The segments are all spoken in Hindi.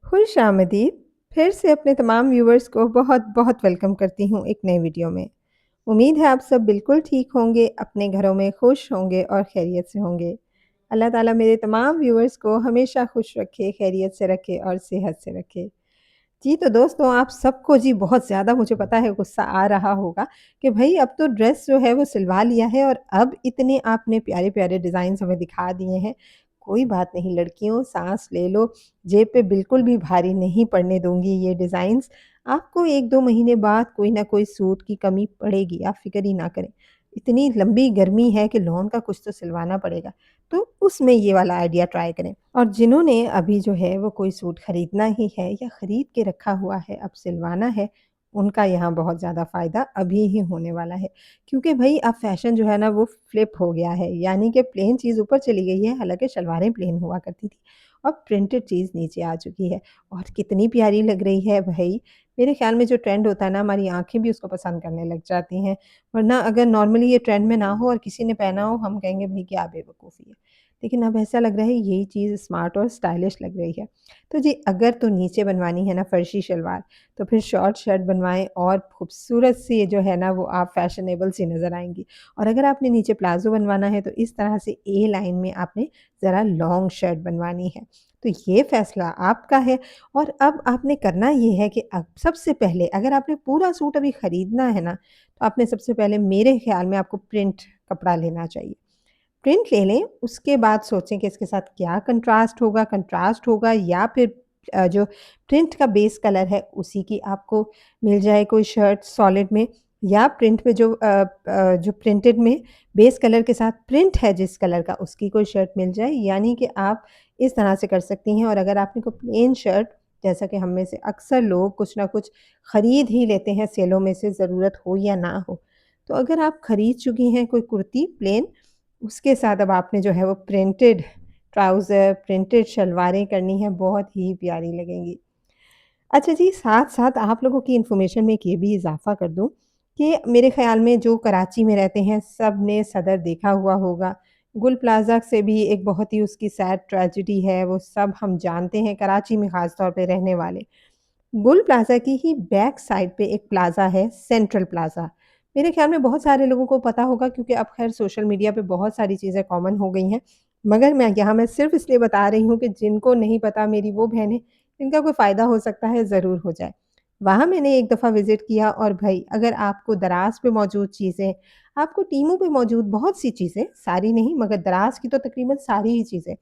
खुशामदीद। फिर से अपने तमाम व्यूअर्स को बहुत-बहुत वेलकम करती हूँ एक नए वीडियो में। उम्मीद है आप सब बिल्कुल ठीक होंगे, अपने घरों में खुश होंगे और खैरियत से होंगे। अल्लाह ताला मेरे तमाम व्यूअर्स को हमेशा खुश रखे, खैरियत से रखे और सेहत से रखे। जी, तो दोस्तों आप सबको जी बहुत ज़्यादा मुझे पता है गुस्सा आ रहा होगा कि भई अब तो ड्रेस जो है वो सिलवा लिया है और अब इतने आपने प्यारे-प्यारे डिज़ाइन्स हमें दिखा दिए हैं। कोई बात नहीं लड़कियों साँस ले लो, जेब पे बिल्कुल भी भारी नहीं पड़ने दूँगी ये डिज़ाइन्स। आपको 1-2 महीने बाद कोई ना कोई सूट की कमी पड़ेगी, आप फ़िक्र ही ना करें। इतनी लंबी गर्मी है कि लॉन का कुछ तो सिलवाना पड़ेगा, तो उसमें ये वाला आइडिया ट्राई करें। और जिन्होंने अभी जो है वो कोई सूट खरीदना ही है या खरीद के रखा हुआ है, अब सिलवाना है, उनका यहाँ बहुत ज़्यादा फ़ायदा अभी ही होने वाला है। क्योंकि भई अब फ़ैशन जो है ना वो फ्लिप हो गया है, यानी कि प्लेन चीज़ ऊपर चली गई है, हालाँकि शलवारें प्लेन हुआ करती थी। अब प्रिंटेड चीज़ नीचे आ चुकी है और कितनी प्यारी लग रही है भई। मेरे ख़्याल में जो ट्रेंड होता है ना हमारी आँखें भी उसको पसंद करने लग जाती हैं। वरना अगर नॉर्मली ये ट्रेंड में ना हो और किसी ने पहना हो, हम कहेंगे भई क्या बेवकूफ़ी है। लेकिन अब ऐसा लग रहा है यही चीज़ स्मार्ट और स्टाइलिश लग रही है। तो जी अगर तो नीचे बनवानी है ना फर्शी शलवार, तो फिर शॉर्ट शर्ट बनवाएँ और खूबसूरत सी जो है ना वो आप फैशनेबल सी नज़र आएँगी। और अगर आपने नीचे प्लाज़ो बनवाना है तो इस तरह से ए लाइन में आपने ज़रा लॉन्ग शर्ट बनवानी है। तो ये फ़ैसला आपका है और अब आपने करना ये है कि अब सबसे पहले अगर आपने पूरा सूट अभी खरीदना है ना, तो आपने सबसे पहले मेरे ख़्याल में आपको प्रिंट कपड़ा लेना चाहिए। प्रिंट ले लें, उसके बाद सोचें कि इसके साथ क्या कंट्रास्ट होगा या फिर जो प्रिंट का बेस कलर है उसी की आपको मिल जाए कोई शर्ट सॉलिड में या प्रिंट में जो प्रिंटेड में बेस कलर के साथ प्रिंट है जिस कलर का उसकी कोई शर्ट मिल जाए, यानी कि आप इस तरह से कर सकती हैं। और अगर आपने कोई प्लेन शर्ट जैसा कि हम में से अक्सर लोग कुछ ना कुछ खरीद ही लेते हैं सेलों में से ज़रूरत हो या ना हो। तो अगर आप खरीद चुकी हैं कोई कुर्ती प्लेन उसके साथ अब आपने जो है वो प्रिंटेड ट्राउज़र, प्रिंटेड शलवारें करनी हैं, बहुत ही प्यारी लगेंगी। अच्छा जी, साथ-साथ आप लोगों की इन्फॉर्मेशन में एक ये भी इज़ाफ़ा कर दूँ कि मेरे ख़्याल में जो कराची में रहते हैं, सब ने सदर देखा हुआ होगा। गुल प्लाज़ा से भी एक बहुत ही उसकी सैड ट्रेजेडी है, वो सब हम जानते हैं, कराची में ख़ास तौर पे रहने वाले। गुल प्लाज़ा की ही बैक साइड पे एक प्लाज़ा है, सेंट्रल प्लाज़ा। मेरे ख़्याल में बहुत सारे लोगों को पता होगा क्योंकि अब ख़ैर सोशल मीडिया पे बहुत सारी चीज़ें कॉमन हो गई हैं। मगर मैं सिर्फ़ इसलिए बता रही हूँ कि जिनको नहीं पता मेरी वो बहनें, जिनका कोई फ़ायदा हो सकता है ज़रूर हो जाए। वहाँ मैंने एक दफ़ा विज़िट किया और भई अगर आपको दराज़ पे मौजूद चीज़ें, आपको टीमों पे मौजूद बहुत सी चीज़ें, सारी नहीं मगर दराज़ की तो तकरीबन सारी ही चीज़ें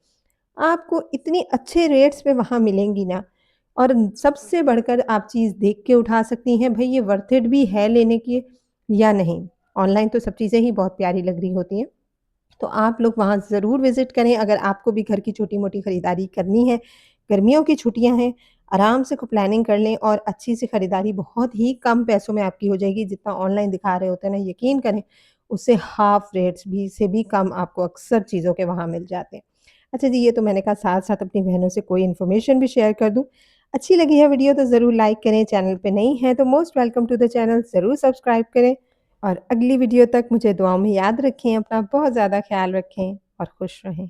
आपको इतनी अच्छे रेट्स पे वहाँ मिलेंगी ना और सबसे बढ़कर आप चीज़ देख के उठा सकती हैं भई ये वर्थ इट भी है लेने की या नहीं। ऑनलाइन तो सब चीज़ें ही बहुत प्यारी लग रही होती हैं। तो आप लोग वहाँ ज़रूर विज़िट करें अगर आपको भी घर की छोटी-मोटी खरीदारी करनी है। गर्मियों की छुट्टियाँ हैं, आराम से खूब प्लानिंग कर लें और अच्छी सी खरीदारी बहुत ही कम पैसों में आपकी हो जाएगी। जितना ऑनलाइन दिखा रहे होते हैं ना, यकीन करें उससे हाफ़ रेट्स भी से भी कम आपको अक्सर चीज़ों के वहाँ मिल जाते हैं। अच्छा जी, ये तो मैंने कहा साथ-साथ अपनी बहनों से कोई इन्फॉर्मेशन भी शेयर कर दूँ। अच्छी लगी है वीडियो तो ज़रूर लाइक करें, चैनल पे नई हैं तो most welcome to the channel ज़रूर सब्सक्राइब करें और अगली वीडियो तक मुझे दुआओं में याद रखें, अपना बहुत ज़्यादा ख़्याल रखें और खुश रहें।